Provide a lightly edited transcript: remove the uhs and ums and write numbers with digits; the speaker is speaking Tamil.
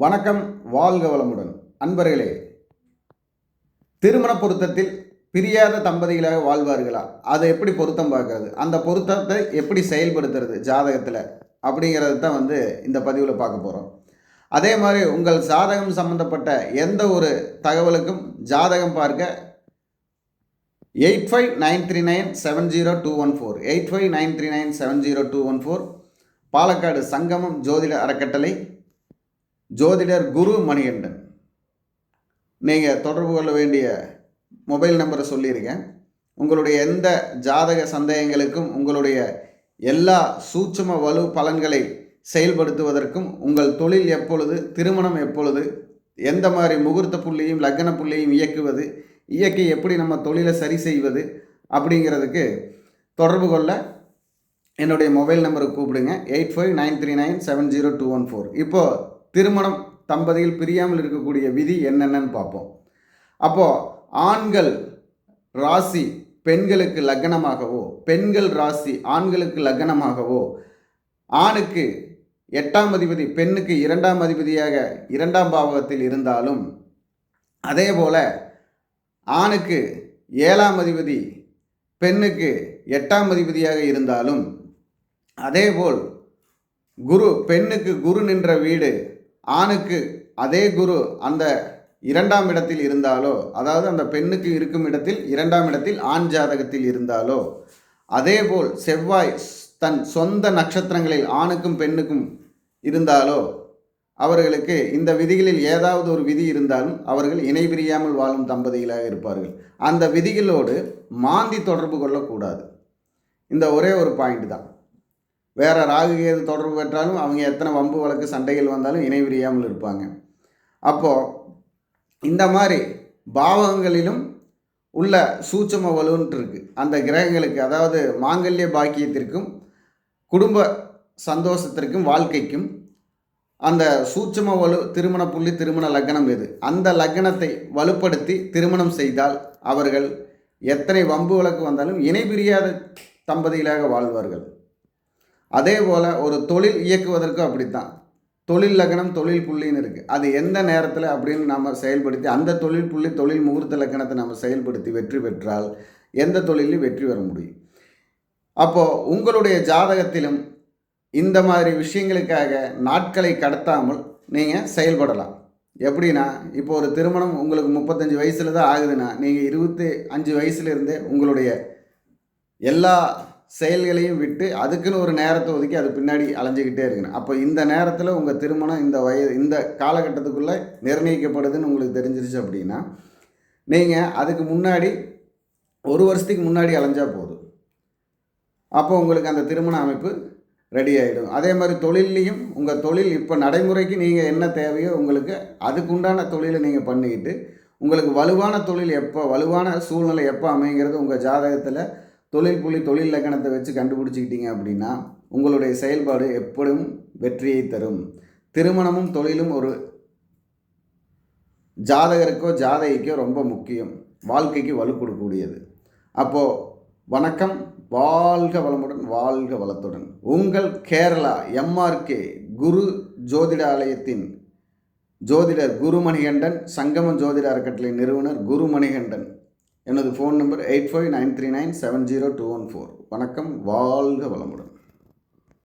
வணக்கம், வாழ்க வளமுடன். அன்பர்களே, திருமண பொருத்தத்தில் பிரியாத தம்பதிகளாக வாழ்வார்களா? அதை எப்படி பொருத்தம் பார்க்கறது, அந்த பொருத்தத்தை எப்படி செயல்படுத்துறது ஜாதகத்தில் அப்படிங்கிறது தான் இந்த பதிவில் பார்க்க போகிறோம். அதே மாதிரி உங்கள் ஜாதகம் சம்பந்தப்பட்ட எந்த ஒரு தகவலுக்கும் ஜாதகம் பார்க்க 8593970214 8593970214 பாலக்காடு சங்கமம் ஜோதிட அறக்கட்டளை, ஜோதிடர் குரு மணிகண்டன். நீங்கள் தொடர்பு கொள்ள வேண்டிய மொபைல் நம்பரை சொல்லியிருக்கேன். உங்களுடைய எந்த ஜாதக சந்தேகங்களுக்கும் உங்களுடைய எல்லா சூட்சும வலு பலன்களை செயல்படுத்துவதற்கும், உங்கள் தொழில் எப்பொழுது, திருமணம் எப்பொழுது, எந்த மாதிரி முகூர்த்த புள்ளியும் லக்ன புள்ளியும் இயக்கி எப்படி நம்ம தொழிலை சரி செய்வது அப்படிங்கிறதுக்கு தொடர்பு கொள்ள என்னுடைய மொபைல் நம்பருக்கு கூப்பிடுங்க. 8593970214. இப்போது திருமணம் தம்பதியில் பிரியாமல் இருக்கக்கூடிய விதி என்னென்னு பார்ப்போம். அப்போது ஆண்கள் ராசி பெண்களுக்கு லக்னமாகவோ, பெண்கள் ராசி ஆண்களுக்கு லக்னமாகவோ, ஆணுக்கு 8ஆம் அதிபதி பெண்ணுக்கு 2ஆம் அதிபதியாக 2ஆம் பாவகத்தில் இருந்தாலும், அதே போல் ஆணுக்கு 7ஆம் அதிபதி பெண்ணுக்கு 8ஆம் அதிபதியாக இருந்தாலும், அதேபோல் குரு பெண்ணுக்கு குரு நின்ற வீடு ஆணுக்கு அதே குரு அந்த 2ஆம் இடத்தில் இருந்தாலோ, அதாவது அந்த பெண்ணுக்கு இருக்கும் இடத்தில் 2ஆம் இடத்தில் ஆண் ஜாதகத்தில் இருந்தாலோ, அதேபோல் செவ்வாய் தன் சொந்த நட்சத்திரங்களில் ஆணுக்கும் பெண்ணுக்கும் இருந்தாலோ, அவர்களுக்கு இந்த விதிகளில் ஏதாவது ஒரு விதி இருந்தாலும் அவர்கள் இணை பிரியாமல் வாழும் தம்பதிகளாக இருப்பார்கள். அந்த விதிகளோடு மாந்தி தொடர்பு கொள்ளக்கூடாது. இந்த ஒரே ஒரு பாயிண்ட் தான். வேறு ராகு கேது தொடர்பு பெற்றாலும் அவங்க எத்தனை வம்பு வழக்கு சண்டைகள் வந்தாலும் இணை பிரியாமல் இருப்பாங்க. அப்போது இந்த மாதிரி பாவகங்களிலும் உள்ள சூட்சும வலுன்ட்டு இருக்குது. அந்த கிரகங்களுக்கு, அதாவது மாங்கல்ய பாக்கியத்திற்கும் குடும்ப சந்தோஷத்திற்கும் வாழ்க்கைக்கும் அந்த சூட்சும வலு திருமண புள்ளி திருமண லக்னம் எது, அந்த லக்னத்தை வலுப்படுத்தி திருமணம் செய்தால் அவர்கள் எத்தனை வம்பு வழக்கு வந்தாலும் இணை பிரியாத தம்பதிகளாக வாழ்வார்கள். அதே போல் ஒரு தொழில் இயக்குவதற்கும் அப்படித்தான். தொழில் லக்னம் தொழில் புள்ளின்னு இருக்குது. அது எந்த நேரத்தில் அப்படின்னு நம்ம செயல்படுத்தி அந்த தொழில் புள்ளி தொழில் முகூர்த்த லக்னத்தை நம்ம செயல்படுத்தி வெற்றி பெற்றால் எந்த தொழிலையும் வெற்றி பெற முடியும். அப்போது உங்களுடைய ஜாதகத்திலும் இந்த மாதிரி விஷயங்களுக்காக நாட்களை கடத்தாமல் நீங்கள் செயல்படலாம். எப்படின்னா, இப்போ ஒரு திருமணம் உங்களுக்கு 35 வயசில் தான் ஆகுதுன்னா, நீங்கள் 25 வயசுலேருந்தே உங்களுடைய எல்லா செயல்களையும் விட்டு அதுக்குன்னு ஒரு நேரத்தை ஒதுக்கி அது பின்னாடி அலைஞ்சிக்கிட்டே இருக்கணும். அப்போ இந்த நேரத்தில் உங்கள் திருமணம் இந்த காலகட்டத்துக்குள்ளே நிர்ணயிக்கப்படுதுன்னு உங்களுக்கு தெரிஞ்சிருச்சு அப்படின்னா, நீங்கள் அதுக்கு முன்னாடி 1 வருஷத்துக்கு முன்னாடி அலைஞ்சால் போதும். அப்போ உங்களுக்கு அந்த திருமண அமைப்பு ரெடி ஆகிடும். அதே மாதிரி தொழிலையும் உங்கள் தொழில் இப்போ நடைமுறைக்கு நீங்கள் என்ன தேவையோ உங்களுக்கு அதுக்குண்டான தொழிலை நீங்கள் பண்ணிக்கிட்டு, உங்களுக்கு வலுவான தொழில் எப்போ, வலுவான சூழ்நிலை எப்போ அமைங்கிறது உங்கள் ஜாதகத்தில் தொழில் புள்ளி தொழில் லக்னத்தை வச்சு கண்டுபிடிச்சிக்கிட்டீங்க அப்படின்னா உங்களுடைய செயல்பாடு எப்பொழுதும் வெற்றியை தரும். திருமணமும் தொழிலும் ஒரு ஜாதகருக்கோ ஜாதகிக்கோ ரொம்ப முக்கியம், வாழ்க்கைக்கு வலு கொடுக்கக்கூடியது. அப்போது வணக்கம், வாழ்க வளமுடன், வாழ்க வளத்துடன். உங்கள் கேரளா MRK குரு ஜோதிட ஆலயத்தின் ஜோதிடர் குரு மணிகண்டன், சங்கமம் ஜோதிட அறக்கட்டளை நிறுவனர் குரு மணிகண்டன். எனது ஃபோன் நம்பர் 8593970214. வணக்கம், வாழ்க வளமுடன்.